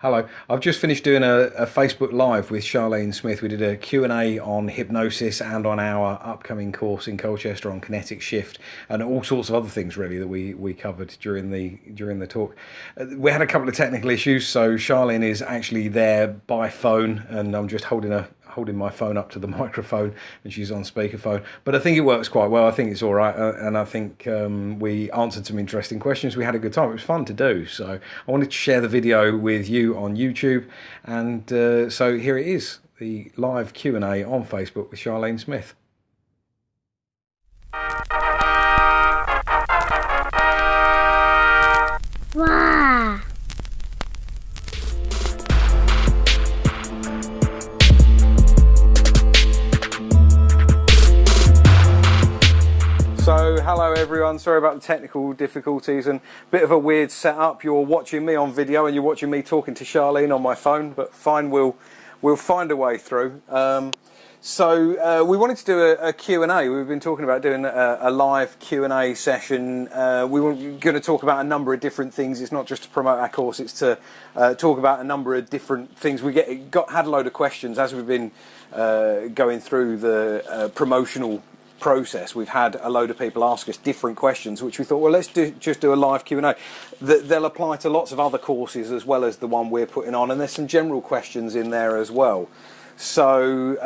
Hello. I've just finished doing a Facebook Live with Charlene Smith. We did a Q&A on hypnosis and on our upcoming course in Colchester on kinetic shift and all sorts of other things really that we covered during the talk. We had a couple of technical issues, so Charlene is actually there by phone and I'm just holding my phone up to the microphone and she's on speakerphone, but I think it works quite well. I think it's all right, and I think we answered some interesting questions. We had a good time. It was fun to do, so I wanted to share the video with you on YouTube, and so here it is, the live Q&A on Facebook with Charlene Smith. Wow. So hello everyone, sorry about the technical difficulties and a bit of a weird setup. You're watching me on video and you're watching me talking to Charlene on my phone, but fine, we'll find a way through. So we wanted to do a Q&A. We've been talking about doing a live Q&A session. We were going to talk about a number of different things. It's not just to promote our course, it's to talk about a number of different things. We had a load of questions as we've been going through the promotional process. We've had a load of people ask us different questions, which we thought, well, let's just do a live Q&A. They'll apply to lots of other courses as well as the one we're putting on, and there's some general questions in there as well. So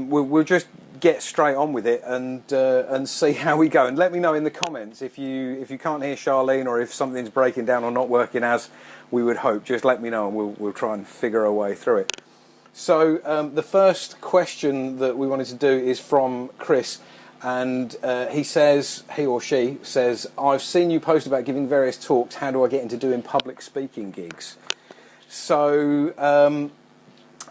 we'll just get straight on with it and see how we go. And let me know in the comments if you can't hear Charlene or if something's breaking down or not working as we would hope. Just let me know and we'll try and figure a way through it. So the first question that we wanted to do is from Chris. And he or she says, I've seen you post about giving various talks. How do I get into doing public speaking gigs? So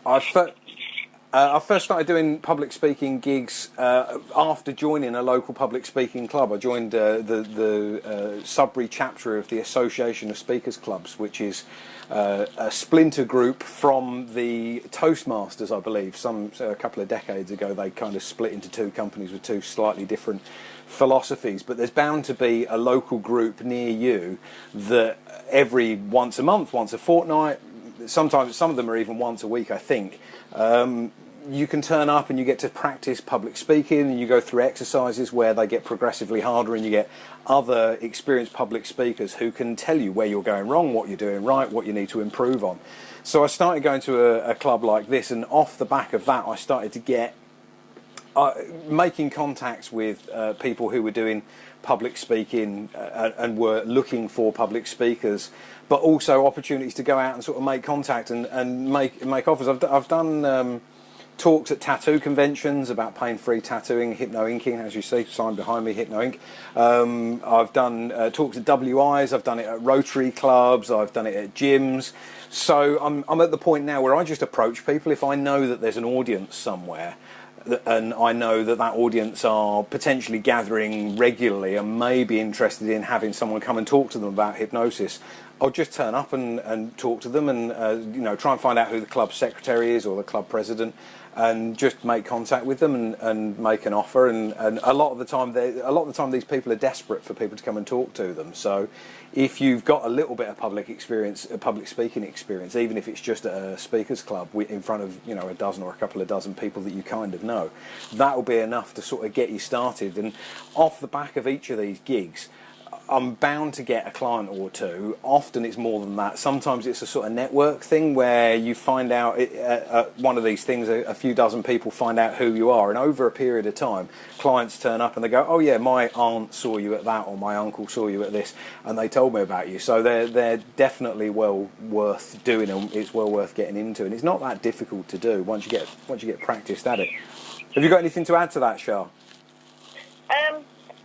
I first started doing public speaking gigs after joining a local public speaking club. I joined the Sudbury chapter of the Association of Speakers Clubs, which is a splinter group from the Toastmasters, I believe. A couple of decades ago, they kind of split into two companies with two slightly different philosophies. But there's bound to be a local group near you that every once a month, once a fortnight, sometimes some of them are even once a week, I think. You can turn up and you get to practice public speaking, and you go through exercises where they get progressively harder, and you get other experienced public speakers who can tell you where you're going wrong, what you're doing right, what you need to improve on. So I started going to a club like this, and off the back of that I started to get making contacts with people who were doing public speaking and were looking for public speakers, but also opportunities to go out and sort of make contact and make offers. I've done talks at tattoo conventions about pain-free tattooing, hypno-inking, as you see, sign behind me, hypno-ink. I've done talks at WIs, I've done it at Rotary clubs, I've done it at gyms. So I'm at the point now where I just approach people if I know that there's an audience somewhere, and I know that audience are potentially gathering regularly and may be interested in having someone come and talk to them about hypnosis. I'll just turn up and talk to them and try and find out who the club secretary is or the club president, and just make contact with them and make an offer. And a lot of the time these people are desperate for people to come and talk to them. So if you've got a little bit of public speaking experience, even if it's just at a speakers club in front of a dozen or a couple of dozen people that you kind of know, that will be enough to sort of get you started. And off the back of each of these gigs, I'm bound to get a client or two. Often it's more than that. Sometimes it's a sort of network thing where you find out one of these things, a few dozen people find out who you are, and over a period of time clients turn up and they go, oh yeah, my aunt saw you at that, or my uncle saw you at this, and they told me about you. So they're definitely well worth doing, and it's well worth getting into, and it's not that difficult to do once you get practiced at it. Have you got anything to add to that, Char?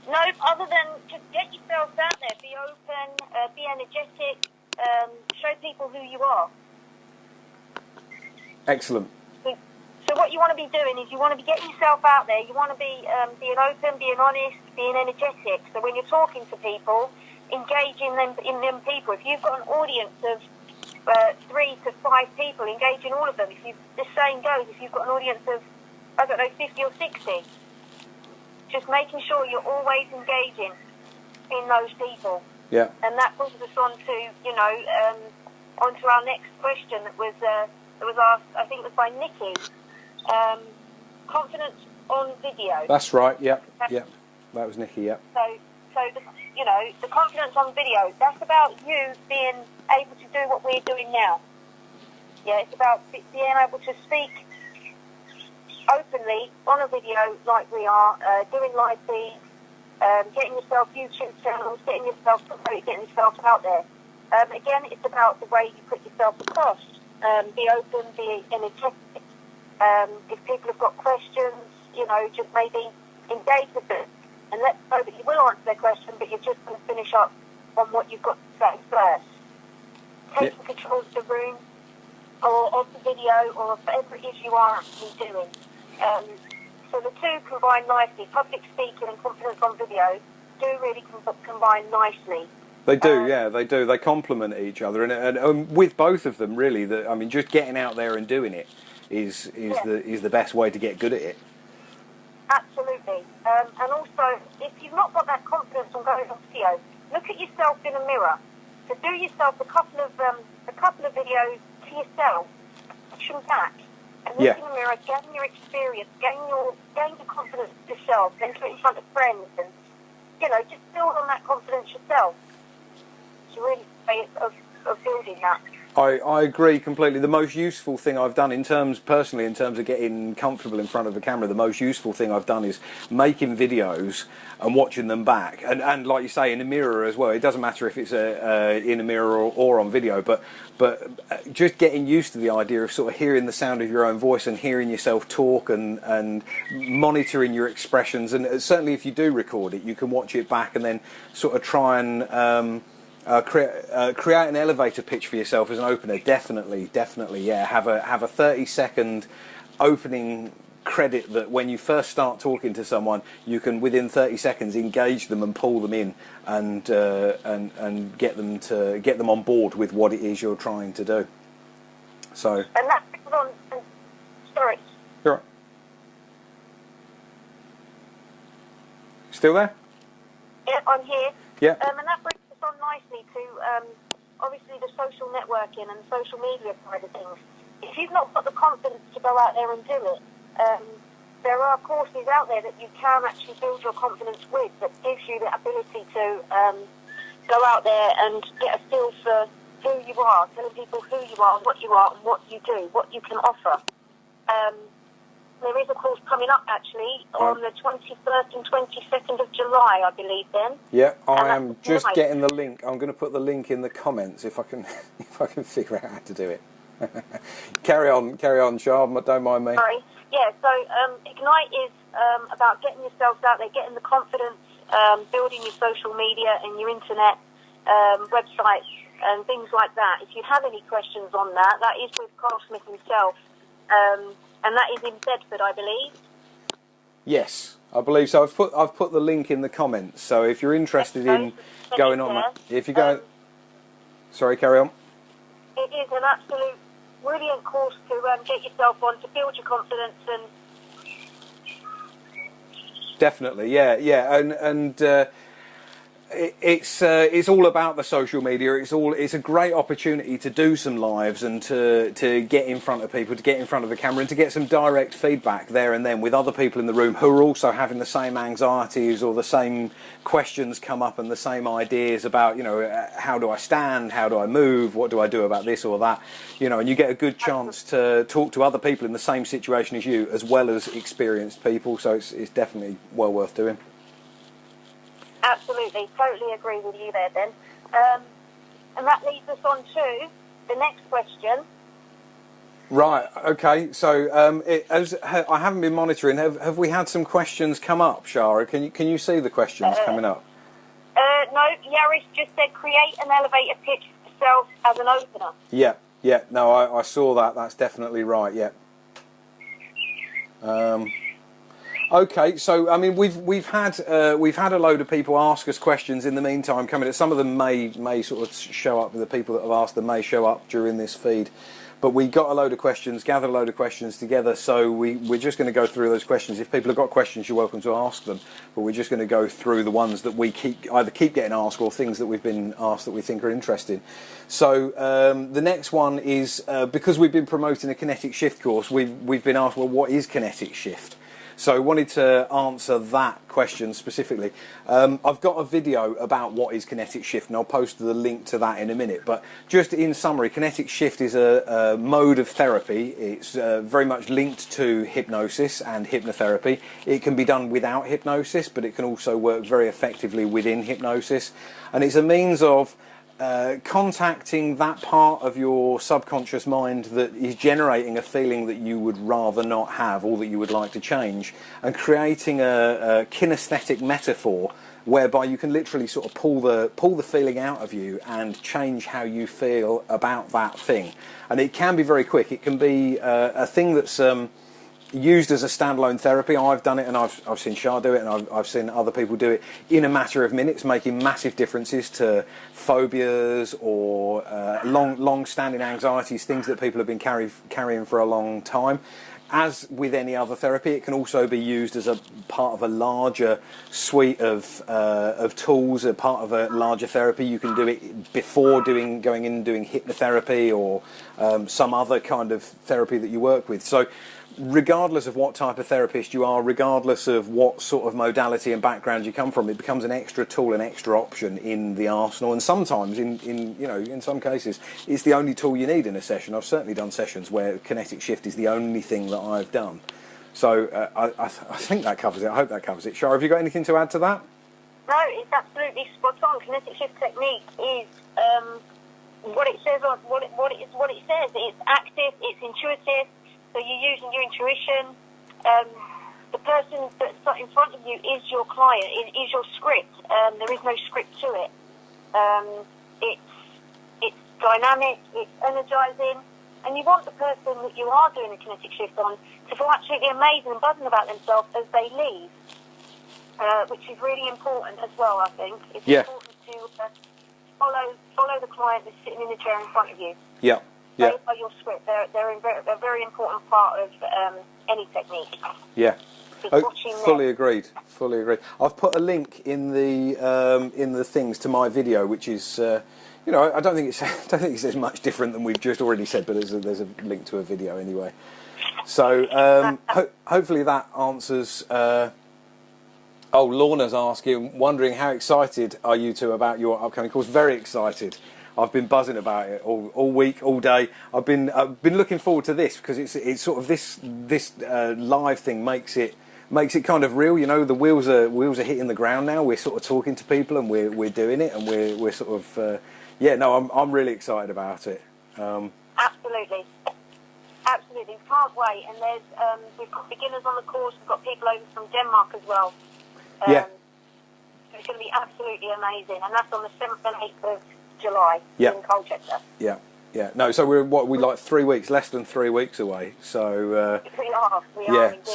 No, other than just get yourself out there, be open, be energetic, show people who you are. Excellent. So what you want to be doing is you want to be getting yourself out there. You want to be being open, being honest, being energetic. So when you're talking to people, engage in them people. If you've got an audience of 3 to 5 people, engage in all of them. The saying goes, if you've got an audience of 50 or 60. Just making sure you're always engaging in those people. Yeah. And that brings us on to, on to our next question that was asked, I think it was by Nikki. Confidence on video. That's right. Yep. Yep. That was Nikki. Yep. So the confidence on video. That's about you being able to do what we're doing now. Yeah, it's about being able to speak openly on a video like we are, doing live feeds, getting yourself YouTube channels, getting yourself out there. Again, it's about the way you put yourself across. Be open, be energetic. If people have got questions, just maybe engage with them and let them know that you will answer their question, but you're just going to finish up on what you've got to say first. Taking control of the room or of the video or of whatever it is you are actually doing. So the two combine nicely. Public speaking and confidence on video do really combine nicely. They do, yeah, they do. They complement each other, and with both of them, really. Just getting out there and doing it is the best way to get good at it. Absolutely, and also if you've not got that confidence on going on video, look at yourself in a mirror. So do yourself a couple of videos to yourself, action back, and look in the mirror, gain your experience, gain your confidence yourself, then do it in front of friends, and just build on that confidence yourself. It's a really way of building that. I agree completely. The most useful thing I've done in terms of getting comfortable in front of the camera, the most useful thing I've done is making videos and watching them back. And like you say, in a mirror as well. It doesn't matter if it's in a mirror or on video, but just getting used to the idea of sort of hearing the sound of your own voice and hearing yourself talk and monitoring your expressions. And certainly if you do record it, you can watch it back and then sort of try and create an elevator pitch for yourself as an opener. Definitely, yeah. Have a 30-second opening credit that when you first start talking to someone, you can within 30 seconds engage them and pull them in and get them on board with what it is you're trying to do. So. And that's on. Sorry. You're right. Still there? Yeah, I'm here. Yeah. And that brings us on nicely to obviously the social networking and social media side of things. If you've not got the confidence to go out there and do it, there are courses out there that you can actually build your confidence with that gives you the ability to go out there and get a feel for who you are, telling people who you are, and what you do, what you can offer. There is a course coming up actually on the 21st and 22nd of July, I believe. Then. Yeah, I am just getting the link. I'm going to put the link in the comments if I can figure out how to do it. Carry on, Charb. Don't mind me. Sorry. Yeah. So Ignite is about getting yourselves out there, getting the confidence, building your social media and your internet websites and things like that. If you have any questions on that, that is with Carl Smith himself. And that is in Bedford, I believe. Yes, I believe so. I've put the link in the comments. So if you're interested in going on, if you go, sorry, carry on. It is an absolute brilliant course to get yourself on, to build your confidence and. Definitely, yeah, and it's all about the social media. It's a great opportunity to do some lives and to get in front of people, to get in front of the camera, and to get some direct feedback there and then with other people in the room who are also having the same anxieties or the same questions come up and the same ideas about how do I stand, how do I move, what do I do about this or that, and you get a good chance to talk to other people in the same situation as you, as well as experienced people. So it's definitely well worth doing. Absolutely, totally agree with you there, then. And that leads us on to the next question. Right. Okay. So, I haven't been monitoring. Have we had some questions come up, Shara? Can you see the questions coming up? No. Yaris just said create an elevator pitch for yourself as an opener. Yeah. Yeah. No, I saw that. That's definitely right. Yeah. Okay, so I mean we've had a load of people ask us questions in the meantime coming. Some of them may sort of show up. The people that have asked them may show up during this feed, but we got a load of questions, gathered a load of questions together. So we're just going to go through those questions. If people have got questions, you're welcome to ask them. But we're just going to go through the ones that we keep getting asked or things that we've been asked that we think are interesting. So the next one is because we've been promoting a kinetic shift course. We've been asked, well, what is kinetic shift? So I wanted to answer that question specifically. I've got a video about what is kinetic shift, and I'll post the link to that in a minute. But just in summary, kinetic shift is a mode of therapy. It's very much linked to hypnosis and hypnotherapy. It can be done without hypnosis, but it can also work very effectively within hypnosis. And it's a means of contacting that part of your subconscious mind that is generating a feeling that you would rather not have or that you would like to change, and creating a kinesthetic metaphor whereby you can literally sort of pull the feeling out of you and change how you feel about that thing. And it can be very quick. It can be a thing that's used as a standalone therapy. I've done it, and I've seen Shah do it, and I've seen other people do it in a matter of minutes, making massive differences to phobias or long-standing anxieties, things that people have been carrying for a long time. As with any other therapy, it can also be used as a part of a larger suite of tools, a part of a larger therapy. You can do it before going in and doing hypnotherapy or some other kind of therapy that you work with. So regardless of what type of therapist you are, regardless of what sort of modality and background you come from, it becomes an extra tool, an extra option in the arsenal. And sometimes, in some cases, it's the only tool you need in a session. I've certainly done sessions where kinetic shift is the only thing that I've done. So I think that covers it. I hope that covers it. Shah, have you got anything to add to that? No, it's absolutely spot on. Kinetic shift technique is what it says. What it says. It's active. It's intuitive. So you're using your intuition. The person that's in front of you is your client. It is your script. There is no script to it. It's dynamic. It's energizing, and you want the person that you are doing a kinetic shift on to feel absolutely amazing and buzzing about themselves as they leave, which is really important as well. I think it's important to follow the client that's sitting in the chair in front of you. Yeah. Yeah. They are your script. They're a very important part of any technique. Yeah. Fully agreed. Fully agreed. I've put a link in the things to my video, which is, I don't think it says much different than we've just already said, but there's a link to a video anyway. So hopefully that answers. Lorna's asking, wondering how excited are you two about your upcoming course? Very excited. I've been buzzing about it all week, all day. I've been looking forward to this because it's sort of this live thing makes it kind of real. The wheels are hitting the ground now. We're sort of talking to people and we're doing it, and we're sort of I'm really excited about it. Absolutely. Can't wait. And there's we've got beginners on the course. We've got people over from Denmark as well. Yeah. So it's going to be absolutely amazing, and that's on the 7th and 8th of July in Colchester. Yeah. No, so we're like 3 weeks, less than 3 weeks away. So we are. Yeah. Indeed.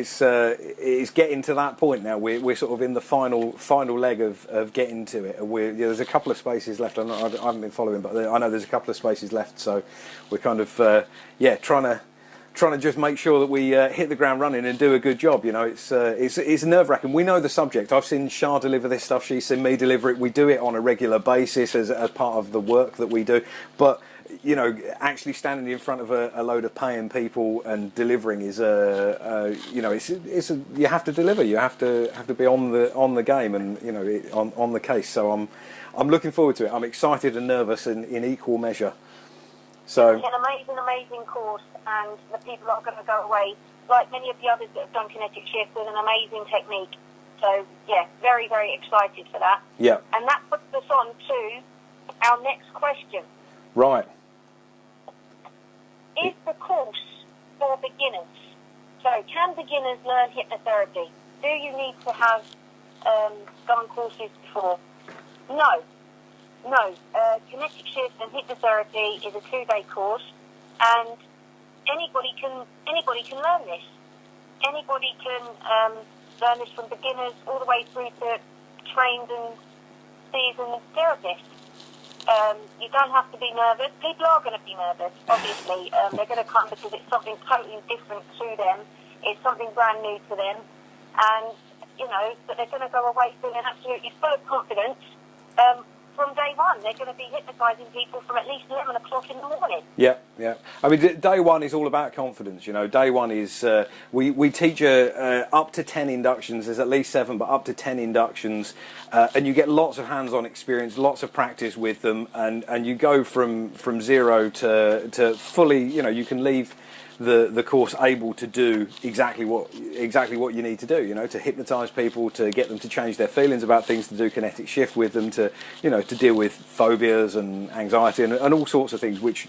So it's getting to that point now. We're sort of in the final leg of getting to it. There's a couple of spaces left. I haven't been following, but I know there's a couple of spaces left. So we're kind of trying to just make sure that we hit the ground running and do a good job. It's nerve-wracking. We know the subject. I've seen Shah deliver this stuff. She's seen me deliver it. We do it on a regular basis as part of the work that we do. But actually standing in front of a load of paying people and delivering is you have to deliver. You have to be on the game and on the case. So I'm looking forward to it. I'm excited and nervous in equal measure. So it's an amazing course, and the people are going to go away, like many of the others that have done kinetic shift, with an amazing technique. So, very, very excited for that. Yeah. And that puts us on to our next question. Right. Is the course for beginners? So, can beginners learn hypnotherapy? Do you need to have done courses before? No. Kinetic shift and hypnotherapy is a 2-day course, and anybody can learn this. anybody can learn this, from beginners all the way through to trained and seasoned therapists. You don't have to be nervous. People are going to be nervous, obviously. They're going to come because it's something totally different to them. It's something brand new to them. And, but they're going to go away feeling absolutely full of confidence. From day one, they're going to be hypnotising people from at least 11 o'clock in the morning. Yeah, yeah. I mean, day one is all about confidence. Day one is we teach up to 10 inductions. There's at least 7, but up to 10 inductions, and you get lots of hands-on experience, lots of practice with them, and you go from 0 to fully. You can leave the course able to do exactly what you need to do, to hypnotise people, to get them to change their feelings about things, to do kinetic shift with them, to deal with phobias and anxiety and all sorts of things, which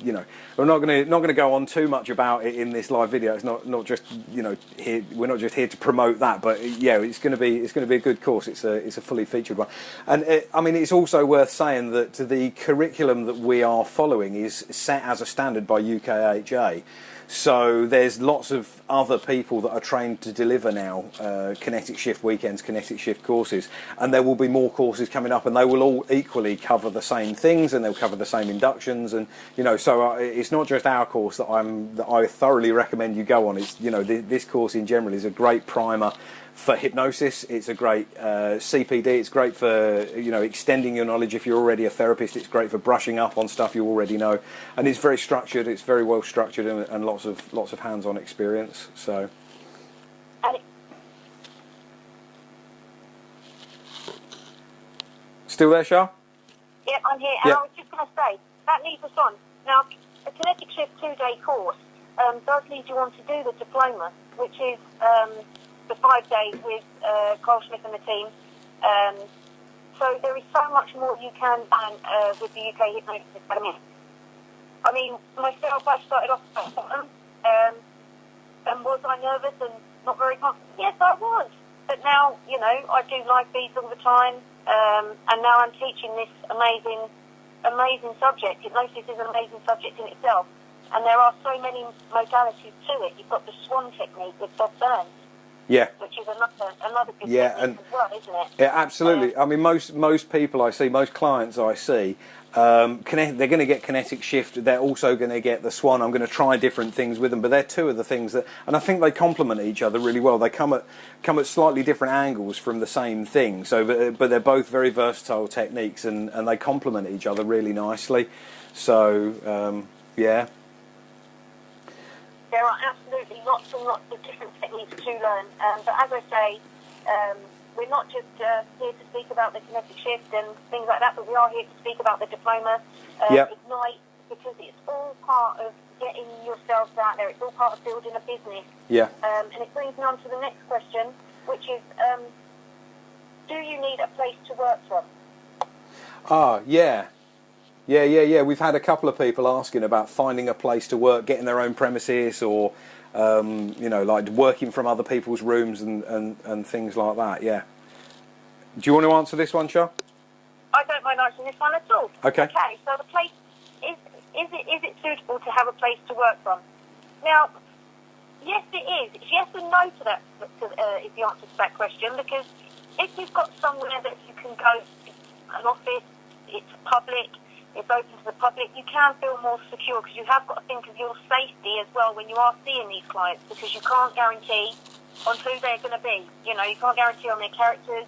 we're not going to go on too much about it in this live video. It's not just here, we're not just here to promote that, but yeah, it's going to be a good course. It's a fully featured one, and it's also worth saying that the curriculum that we are following is set as a standard by UKHA. So there's lots of other people that are trained to deliver now kinetic shift weekends, kinetic shift courses, and there will be more courses coming up, and they will all equally cover the same things, and they'll cover the same inductions, and so it's not just our course that I thoroughly recommend you go on. It's this course in general is a great primer for hypnosis. It's a great CPD. It's great for extending your knowledge if you're already a therapist. It's great for brushing up on stuff you already know, and it's very structured. It's very well structured, and lots of hands-on experience. So. Still there, Shah? Yep, I'm here. And I was just going to say that leads us on. Now, a kinetic shift 2-day course does lead you on to do the diploma, which is the 5 days with Carl Smith and the team. So there is so much more you can learn with the UK Hypnosis Academy. I mean, myself, I started off at the bottom, and was I nervous and not very confident? Yes, I was. But now, I do live feeds all the time, and now I'm teaching this amazing subject. Hypnosis is an amazing subject in itself, and there are so many modalities to it. You've got the swan technique with Bob Burns. Yeah, which is another good technique as well, isn't it? Yeah, absolutely. I mean, most people I see, most clients I see, they're going to get kinetic shift. They're also going to get the swan. I'm going to try different things with them, but they're two of the things that, and I think they complement each other really well. They come at slightly different angles from the same thing. So, but they're both very versatile techniques, and they complement each other really nicely. So, yeah. There are absolutely lots and lots of different techniques to learn. But as I say, we're not just here to speak about the kinetic shift and things like that, but we are here to speak about the diploma, Ignite, because it's all part of getting yourself out there. It's all part of building a business. Yeah. And it brings me on to the next question, which is, do you need a place to work from? Yeah. Yeah. We've had a couple of people asking about finding a place to work, getting their own premises, or like working from other people's rooms and things like that. Yeah. Do you want to answer this one, Shah? I don't mind answering this one at all. Okay. Okay. So the place is it suitable to have a place to work from? Now, yes, it is. It's yes and no to that. Is the answer to that question, because if you've got somewhere that you can go, an office, it's public. It's open to the public, you can feel more secure, because you have got to think of your safety as well when you are seeing these clients, because you can't guarantee on who they're going to be. You can't guarantee on their characters.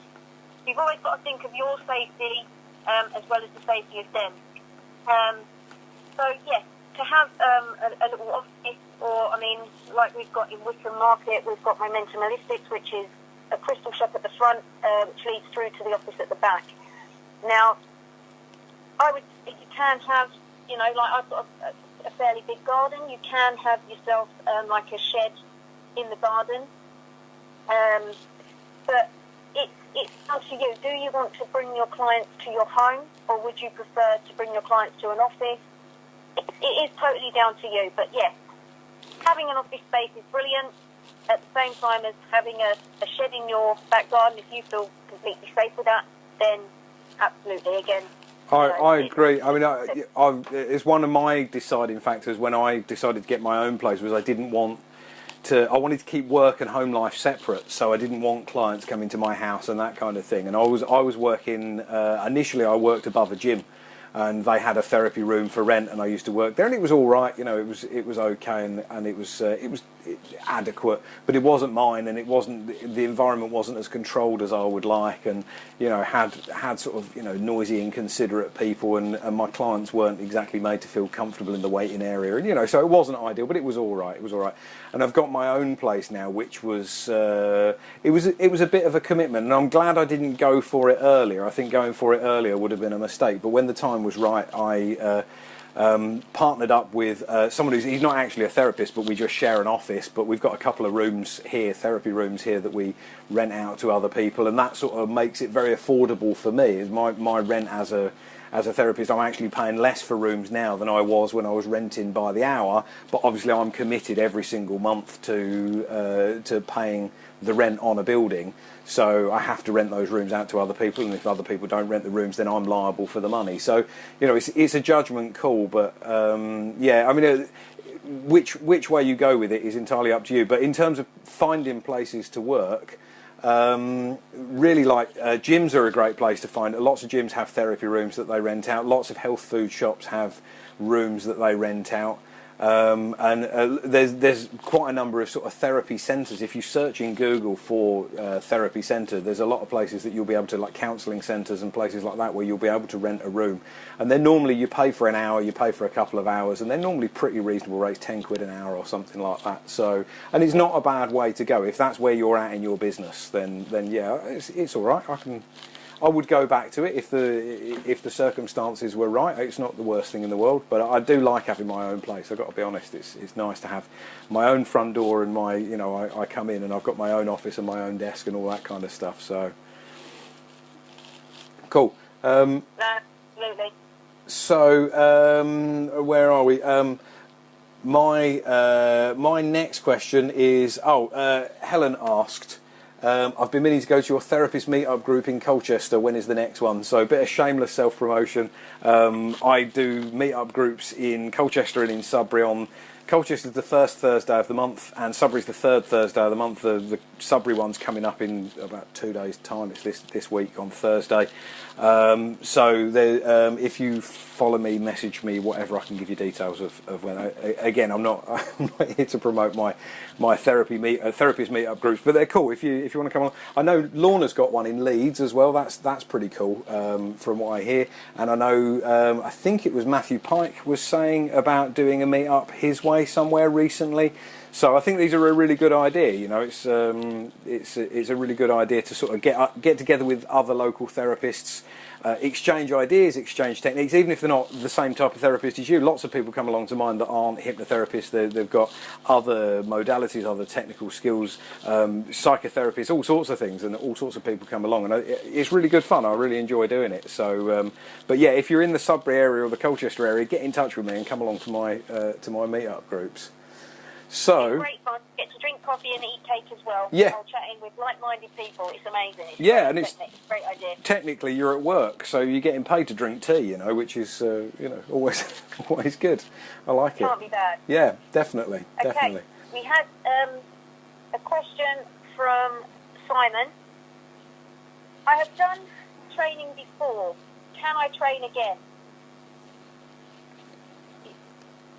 You've always got to think of your safety as well as the safety of them. So, yes, to have a little office, or, like we've got in Wickham Market, we've got Momentum Holistics, which is a crystal shop at the front, which leads through to the office at the back. Now, you can have, like I've got a fairly big garden. You can have yourself like a shed in the garden. But it's up to you. Do you want to bring your clients to your home, or would you prefer to bring your clients to an office? It is totally down to you. But yes, having an office space is brilliant. At the same time as having a shed in your back garden, if you feel completely safe with that, then absolutely, again. I agree. It's one of my deciding factors when I decided to get my own place, was I didn't want I wanted to keep work and home life separate, so I didn't want clients coming to my house and that kind of thing. And I was working initially. I worked above a gym, and they had a therapy room for rent, and I used to work there, and it was all right. You know, it was okay, and it was adequate, but it wasn't mine, and the environment wasn't as controlled as I would like, and you know, had sort of, you know, noisy, inconsiderate people, and my clients weren't exactly made to feel comfortable in the waiting area, and you know, so it wasn't ideal, but it was all right. It was all right, and I've got my own place now, which was it was a bit of a commitment, and I'm glad I didn't go for it earlier. I think going for it earlier would have been a mistake, but when the time was right, I partnered up with someone he's not actually a therapist, but we just share an office, but we've got a couple of rooms here, therapy rooms here, that we rent out to other people, and that sort of makes it very affordable for me. My rent as a therapist, I'm actually paying less for rooms now than I was when I was renting by the hour, but obviously I'm committed every single month to paying the rent on a building, so I have to rent those rooms out to other people, and if other people don't rent the rooms, then I'm liable for the money. So, you know, it's a judgment call, but yeah, I mean, which way you go with it is entirely up to you. But in terms of finding places to work, really, like gyms are a great place to find. Lots of gyms have therapy rooms that they rent out. Lots of health food shops have rooms that they rent out. And there's quite a number of sort of therapy centres. If you search in Google for therapy centre, there's a lot of places that you'll be able to, like counselling centres and places like that, where you'll be able to rent a room. And then normally you pay for an hour, you pay for a couple of hours, and they're normally pretty reasonable rates, 10 quid an hour or something like that. So, and it's not a bad way to go. If that's where you're at in your business, then yeah, it's all right. I would go back to it if the circumstances were right. It's not the worst thing in the world, but I do like having my own place. I've got to be honest. It's nice to have my own front door, and I come in and I've got my own office and my own desk and all that kind of stuff. So cool. Absolutely. So where are we? My next question is Helen asked. I've been meaning to go to your therapist meetup group in Colchester. When is the next one? So a bit of shameless self-promotion. I do meetup groups in Colchester and in Sudbury. Colchester's the first Thursday of the month, and Sudbury's the third Thursday of the month. The Sudbury one's coming up in about 2 days' time. It's this week on Thursday. So if you follow me, message me, whatever, I can give you details of when. Again, I'm not here to promote my therapist meetup groups, but they're cool. If you want to come on, I know Lorna's got one in Leeds as well. That's pretty cool from what I hear. And I know I think it was Matthew Pike was saying about doing a meetup his way somewhere recently. So I think these are a really good idea. You know, it's a really good idea to sort of get together with other local therapists, exchange ideas, exchange techniques, even if they're not the same type of therapist as you. Lots of people come along to mine that aren't hypnotherapists. They've got other modalities, other technical skills, psychotherapists, all sorts of things, and all sorts of people come along, and it's really good fun. I really enjoy doing it. So, but yeah, if you're in the Sudbury area or the Colchester area, get in touch with me and come along to my meetup groups. So, it's great fun. Get to drink coffee and eat cake as well. Yeah. Or chatting with like-minded people. It's amazing. It's and it's a great idea. Technically you're at work, so you're getting paid to drink tea, you know, which is always good. I like it. Can't be bad. Yeah, definitely. Okay. Definitely. We had a question from Simon. I have done training before. Can I train again?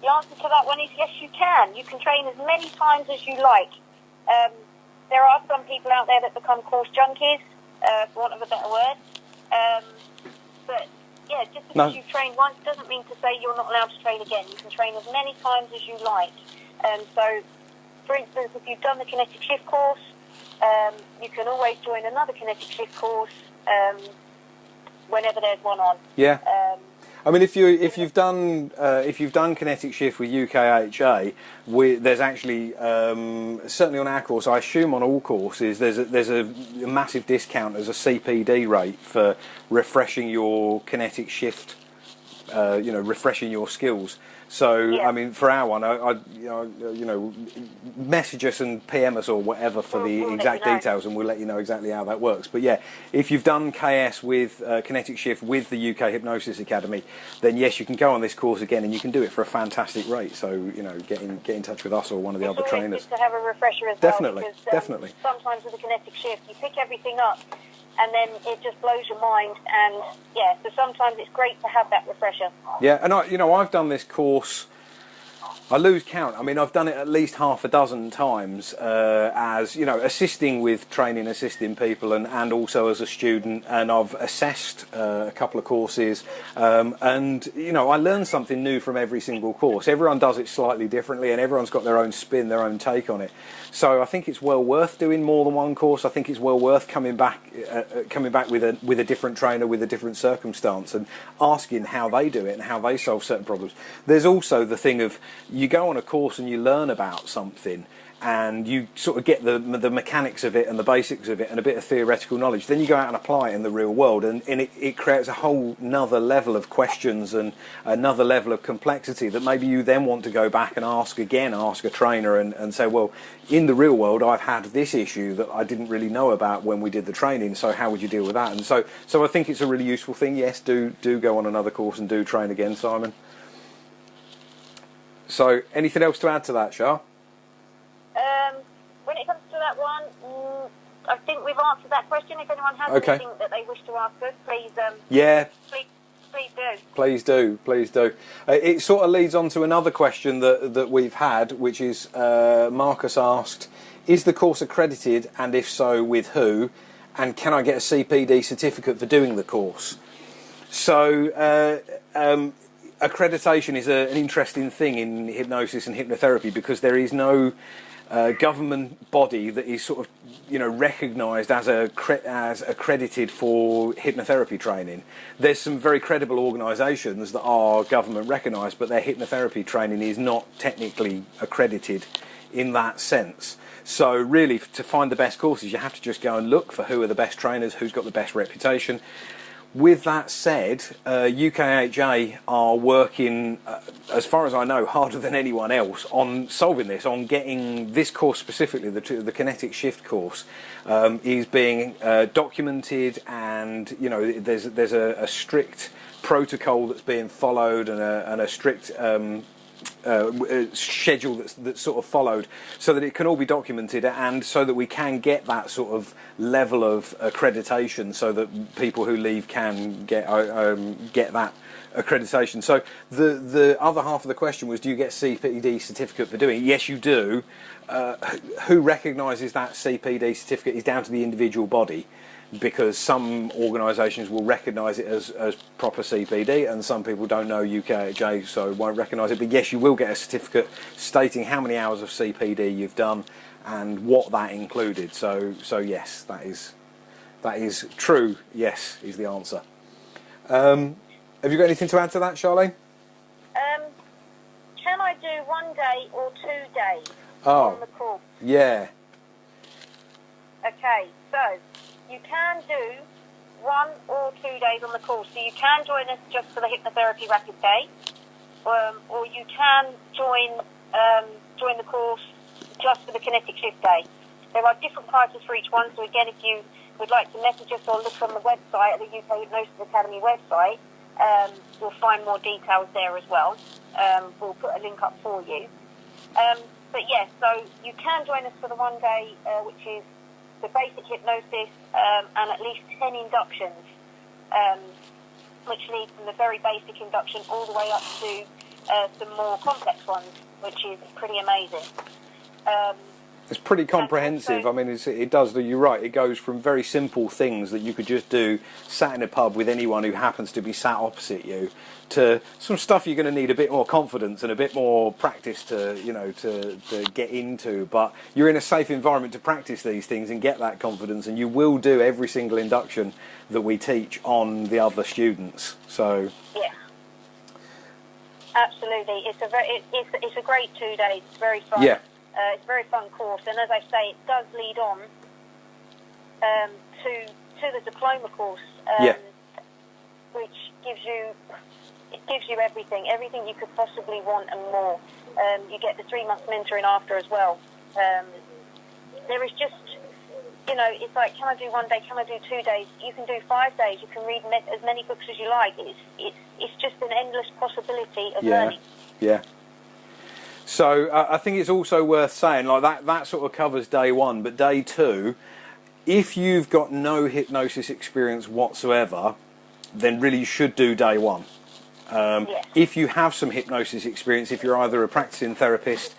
The answer to that one is yes, you can. You can train as many times as you like. There are some people out there that become course junkies, for want of a better word. But, yeah, just because you train once doesn't mean to say you're not allowed to train again. You can train as many times as you like. So, for instance, if you've done the kinetic shift course, you can always join another kinetic shift course whenever there's one on. Yeah. I mean, if you've done kinetic shift with UKHA, there's actually certainly on our course. I assume on all courses there's a massive discount as a CPD rate for refreshing your kinetic shift refreshing your skills. So, I mean, for our one, message us and PM us or whatever for the exact details, and we'll let you know exactly how that works. But yeah, if you've done KS with Kinetic Shift with the UK Hypnosis Academy, then yes, you can go on this course again, and you can do it for a fantastic rate. So, get in touch with us or one of the other trainers. It's good to have a refresher as definitely, well. Because, definitely. Sometimes with the Kinetic Shift, you pick everything up, and then it just blows your mind, and yeah, so sometimes it's great to have that refresher. Yeah, and I've done this course, I lose count. I mean, I've done it at least half a dozen times as, assisting with training, assisting people, and also as a student, and I've assessed a couple of courses, and, I learn something new from every single course. Everyone does it slightly differently, and everyone's got their own spin, their own take on it. So I think it's well worth doing more than one course. I think it's well worth coming back with a different trainer, with a different circumstance, and asking how they do it and how they solve certain problems. There's also the thing of, you go on a course and you learn about something, and you sort of get the mechanics of it and the basics of it and a bit of theoretical knowledge. Then you go out and apply it in the real world, and it creates a whole another level of questions and another level of complexity that maybe you then want to go back and ask a trainer and say, well, in the real world I've had this issue that I didn't really know about when we did the training, so how would you deal with that? And so I think it's a really useful thing. Yes, do go on another course and do train again, Simon. So anything else to add to that, Char? When it comes to that one, I think we've answered that question. If anyone has anything that they wish to ask us, please do. Please do. It sort of leads on to another question that we've had, which is Marcus asked, is the course accredited, and if so, with who? And can I get a CPD certificate for doing the course? So accreditation is an interesting thing in hypnosis and hypnotherapy, because there is no government body that is sort of recognised as accredited for hypnotherapy training. There's some very credible organisations that are government recognised, but their hypnotherapy training is not technically accredited in that sense. So really, to find the best courses, you have to just go and look for who are the best trainers, who's got the best reputation. With that said, UKHA are working, as far as I know, harder than anyone else on solving this, on getting this course specifically, the Kinetic Shift course, is being documented, and there's a strict protocol that's being followed, and a strict schedule that's sort of followed, so that it can all be documented, and so that we can get that sort of level of accreditation, so that people who leave can get that accreditation. So the other half of the question was, do you get CPD certificate for doing it? Yes, you do. Who recognises that CPD certificate is down to the individual body, because some organisations will recognise it as proper CPD, and some people don't know UKHA, so won't recognise it. But yes, you will get a certificate stating how many hours of CPD you've done and what that included. So yes, that is true. Yes, is the answer. Have you got anything to add to that, Charlene? Can I do 1 day or 2 days on the course? Yeah. Okay, so you can do 1 or 2 days on the course. So you can join us just for the hypnotherapy rapid day, or you can join the course just for the Kinetic Shift day. There are different prices for each one. So again, if you would like to message us or look on the website, the UK Hypnosis Academy website, you'll find more details there as well. We'll put a link up for you. But yes, so you can join us for the 1 day, which is the basic hypnosis, and at least 10 inductions, which lead from the very basic induction all the way up to some more complex ones, which is pretty amazing. It's pretty comprehensive. I mean, it does. You're right. It goes from very simple things that you could just do sat in a pub with anyone who happens to be sat opposite you, to some stuff you're going to need a bit more confidence and a bit more practice to get into. But you're in a safe environment to practice these things and get that confidence, and you will do every single induction that we teach on the other students. So yeah, absolutely. It's a great 2 days. It's very fun. Yeah. It's a very fun course, and as I say, it does lead on to the diploma course, which gives you it gives you everything you could possibly want and more. You get the 3-month mentoring after as well. There is just, you know, it's like, can I do 1 day, can I do 2 days? You can do 5 days, you can read as many books as you like. It's just an endless possibility of learning. Yeah. So I think it's also worth saying, like, that sort of covers day 1, but day 2, if you've got no hypnosis experience whatsoever, then really you should do day 1. Yes. If you have some hypnosis experience, if you're either a practicing therapist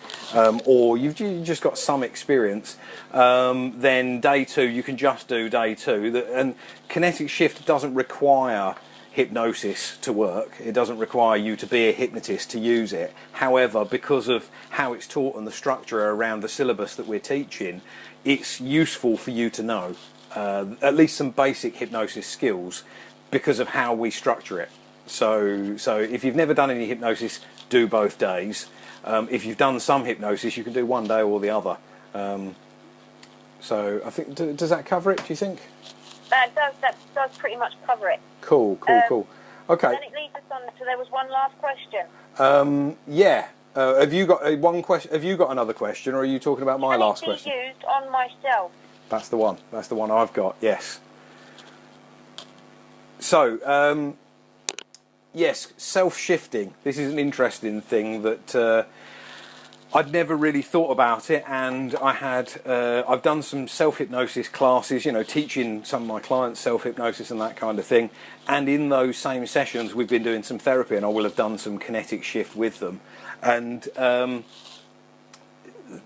or you've just got some experience, then day 2, you can just do day 2. And kinetic shift doesn't require hypnosis to work. It doesn't require you to be a hypnotist to use it. However, because of how it's taught and the structure around the syllabus that we're teaching, it's useful for you to know at least some basic hypnosis skills because of how we structure it. So if you've never done any hypnosis, do both days. If you've done some hypnosis, you can do 1 day or the other. So I think, does that cover it, do you think? That does pretty much cover it. Cool. Okay. Then it leads us on to, there was one last question. Yeah. Have you got one question? Have you got another question, or are you talking about my last question? Can it be used on myself? That's the one. That's the one I've got. Yes. So, yes, self-shifting. This is an interesting thing that I'd never really thought about it, and I've done some self-hypnosis classes, you know, teaching some of my clients self-hypnosis and that kind of thing, and in those same sessions we've been doing some therapy, and I will have done some kinetic shift with them. And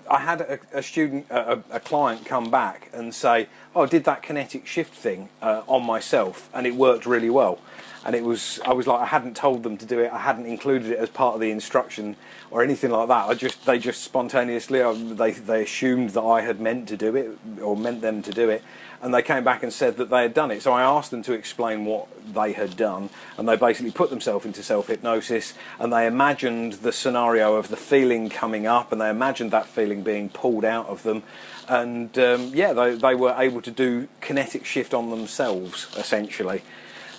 I had a client come back and say, "Oh, I did that kinetic shift thing on myself, and it worked really well." And I was like, I hadn't told them to do it. I hadn't included it as part of the instruction or anything like that. They just spontaneously, they assumed that I had meant to do it or meant them to do it. And they came back and said that they had done it. So I asked them to explain what they had done. And they basically put themselves into self-hypnosis. And they imagined the scenario of the feeling coming up. And they imagined that feeling being pulled out of them. And they were able to do kinetic shift on themselves, essentially.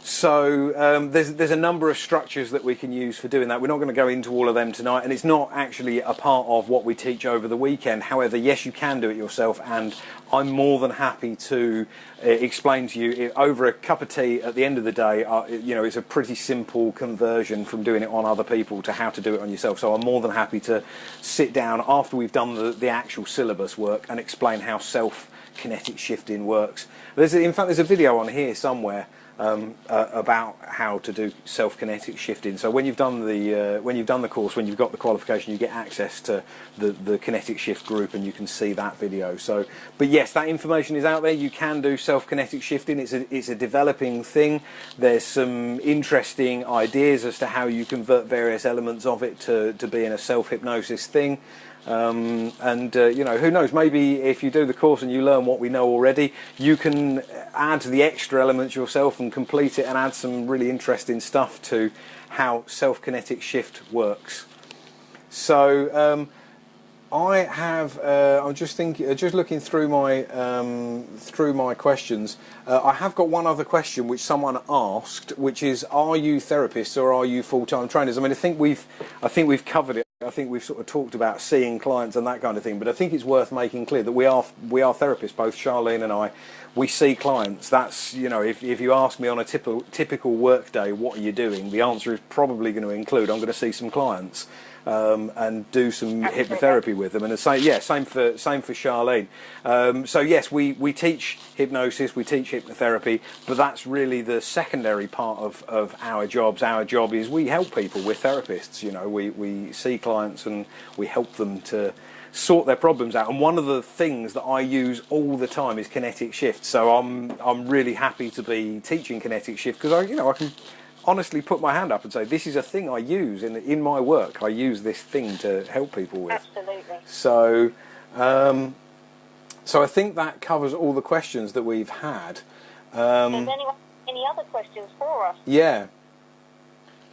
So there's a number of structures that we can use for doing that. We're not going to go into all of them tonight, and it's not actually a part of what we teach over the weekend. However, yes, you can do it yourself, and I'm more than happy to explain to you over a cup of tea at the end of the day. You know, it's a pretty simple conversion from doing it on other people to how to do it on yourself. So I'm more than happy to sit down after we've done the actual syllabus work and explain how self-kinetic shifting works. In fact, there's a video on here somewhere about how to do self-kinetic shifting. So when you've done the course, when you've got the qualification, you get access to the kinetic shift group, and you can see that video. So, but yes, that information is out there. You can do self-kinetic shifting. It's a developing thing. There's some interesting ideas as to how you convert various elements of it to being a self-hypnosis thing. You know, who knows, maybe if you do the course and you learn what we know already, you can add the extra elements yourself and complete it and add some really interesting stuff to how self-kinetic shift works. So I'm just looking through my questions. I have got one other question which someone asked, which is, are you therapists or are you full-time trainers? I mean, I think we've covered it. I think we've sort of talked about seeing clients and that kind of thing, but I think it's worth making clear that we are therapists, both Charlene and I. We see clients. That's, you know, if you ask me on a typical work day, what are you doing? The answer is probably going to include, I'm going to see some clients and do some hypnotherapy with them. And same for Charlene. So yes, we teach hypnosis, we teach hypnotherapy, but that's really the secondary part of our jobs. Our job is we help people. We're therapists. You know, we see clients and we help them to sort their problems out. And one of the things that I use all the time is kinetic shift. So I'm really happy to be teaching kinetic shift because I can honestly put my hand up and say this is a thing I use in my work. I use this thing to help people with. Absolutely. So I think that covers all the questions that we've had. Has anyone any other questions for us? Yeah.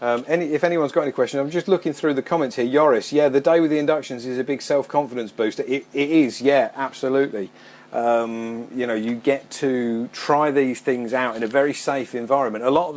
If anyone's got any questions, I'm just looking through the comments here. Yoris, yeah, the day with the inductions is a big self-confidence booster. It is, yeah, absolutely. You know, you get to try these things out in a very safe environment. A lot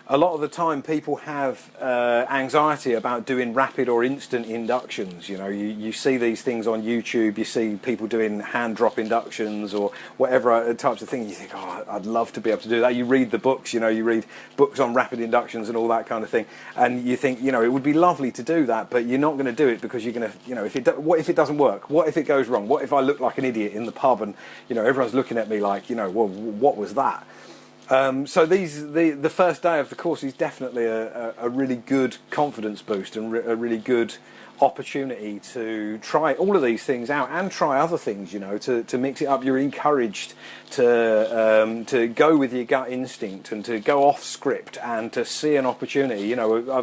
a lot of the time people have anxiety about doing rapid or instant inductions. You know, you see these things on YouTube, you see people doing hand drop inductions or whatever types of things. You think, oh, I'd love to be able to do that. You read the books, you know, you read books on rapid inductions and all that kind of thing. And you think, you know, it would be lovely to do that, but you're not going to do it because you're going to, you know, what if it doesn't work? What if it goes wrong? What if I look like an idiot in the pub and, you know, everyone's looking at me like, you know, well, what was that? So the first day of the course is definitely a really good confidence boost and a really good opportunity to try all of these things out and try other things, you know, to mix it up. You're encouraged to go with your gut instinct and to go off script and to see an opportunity. You know,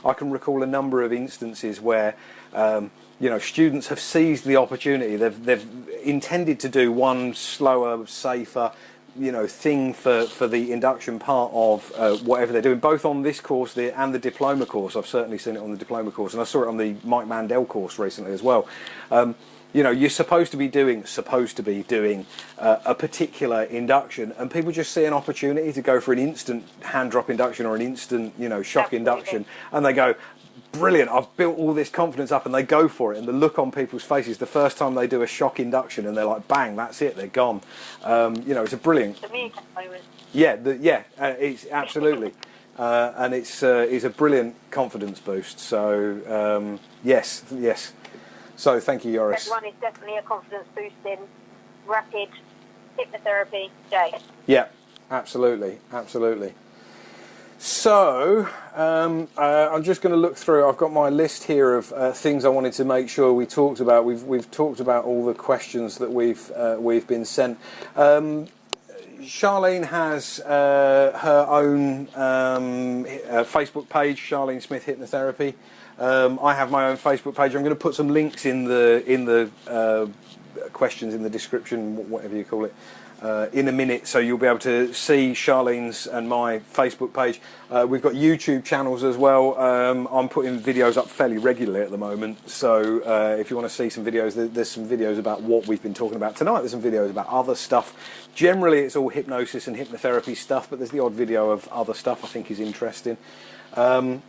I can recall a number of instances where you know, students have seized the opportunity. They've intended to do one slower, safer, you know, thing for the induction part of whatever they're doing, both on this course and the diploma course. I've certainly seen it on the diploma course, and I saw it on the Mike Mandel course recently as well. You know, you're supposed to be doing a particular induction, and people just see an opportunity to go for an instant hand drop induction or an instant, you know, shock induction, and they go, brilliant, I've built all this confidence up, and they go for it. And the look on people's faces the first time they do a shock induction, and they're like, bang, that's it, they're gone. You know, it's a brilliant. Yeah, it's absolutely, and it's a brilliant confidence boost. So yes. So thank you, Joris. That one is definitely a confidence boosting, rapid hypnotherapy day. Yeah, absolutely. So I'm just going to look through. I've got my list here of things I wanted to make sure we talked about. We've talked about all the questions that we've been sent. Charlene has her own Facebook page, Charlene Smith Hypnotherapy. I have my own Facebook page. I'm going to put some links in the questions in the description, whatever you call it, in a minute, so you'll be able to see Charlene's and my Facebook page. We've got YouTube channels as well. I'm putting videos up fairly regularly at the moment, so if you want to see some videos, there's some videos about what we've been talking about tonight. There's some videos about other stuff. Generally it's all hypnosis and hypnotherapy stuff, but there's the odd video of other stuff I think is interesting. And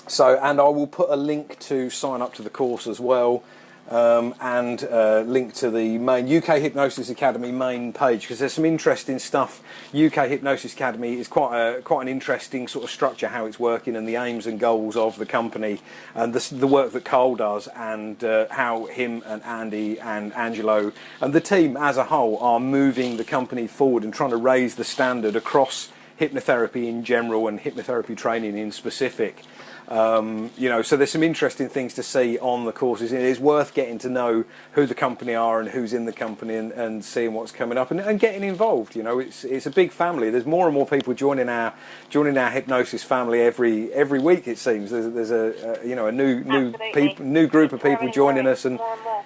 I will put a link to sign up to the course as well, and link to the main UK Hypnosis Academy main page, because there's some interesting stuff. UK Hypnosis Academy is quite an interesting sort of structure, how it's working and the aims and goals of the company, and the work that Carl does, and how him and Andy and Angelo and the team as a whole are moving the company forward and trying to raise the standard across hypnotherapy in general and hypnotherapy training in specific. You know, so there's some interesting things to see on the courses. It is worth getting to know who the company are and who's in the company, and seeing what's coming up and getting involved. You know, it's a big family. There's more and more people joining our hypnosis family every week. It seems there's a new group of people joining us, and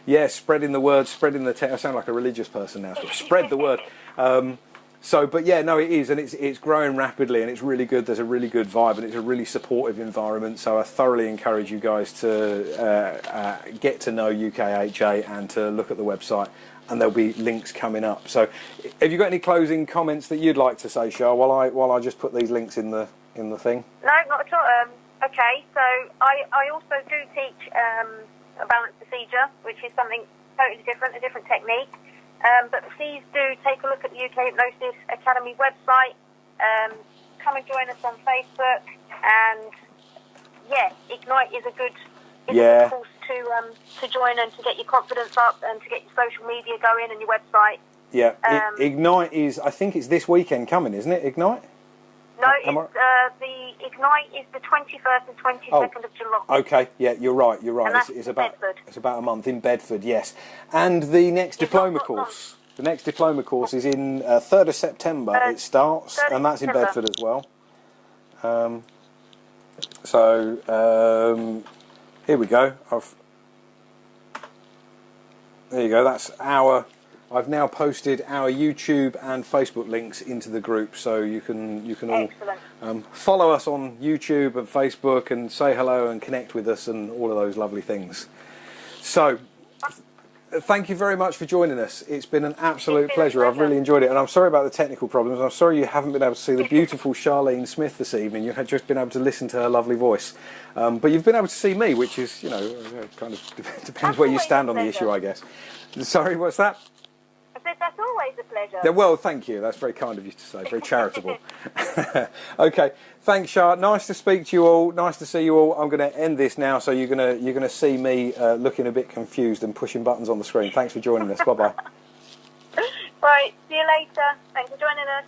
yeah, spreading the word, spreading the I sound like a religious person now. So spread the word. But yeah, no, it is, and it's growing rapidly, and it's really good. There's a really good vibe, and it's a really supportive environment. So I thoroughly encourage you guys to get to know UKHA and to look at the website, and there'll be links coming up. So, have you got any closing comments that you'd like to say, Char, while I just put these links in the thing? No, not at all. Okay, so I also do teach a balanced procedure, which is something totally different, a different technique. But please do take a look at the UK Hypnosis Academy website. Come and join us on Facebook, and yeah, Ignite is a good course to join and to get your confidence up and to get your social media going and your website. Yeah, Ignite is, I think it's this weekend coming, isn't it? Ignite? No, the Ignite is the 21st and 22nd of July. Okay, yeah, you're right. And that's it's about Bedford. It's about a month in Bedford, yes. And the next diploma course. The next diploma course is in 3rd of September. It starts, and that's in Bedford as well. Here we go. There you go. That's I've now posted our YouTube and Facebook links into the group, so you can all follow us on YouTube and Facebook and say hello and connect with us and all of those lovely things. So, thank you very much for joining us. It's been an absolute It's been a pleasure. I've pleasure. really enjoyed it, and I'm sorry about the technical problems. I'm sorry you haven't been able to see the beautiful Charlene Smith this evening. You had just been able to listen to her lovely voice, but you've been able to see me, which is, you know, kind of depends where you stand on the issue, I guess. Sorry, what's that? I said that's always a pleasure. Yeah, well, thank you. That's very kind of you to say. Very charitable. Okay, thanks, Char. Nice to speak to you all. Nice to see you all. I'm going to end this now, so you're gonna see me looking a bit confused and pushing buttons on the screen. Thanks for joining us. Bye bye. Right, see you later. Thanks for joining us.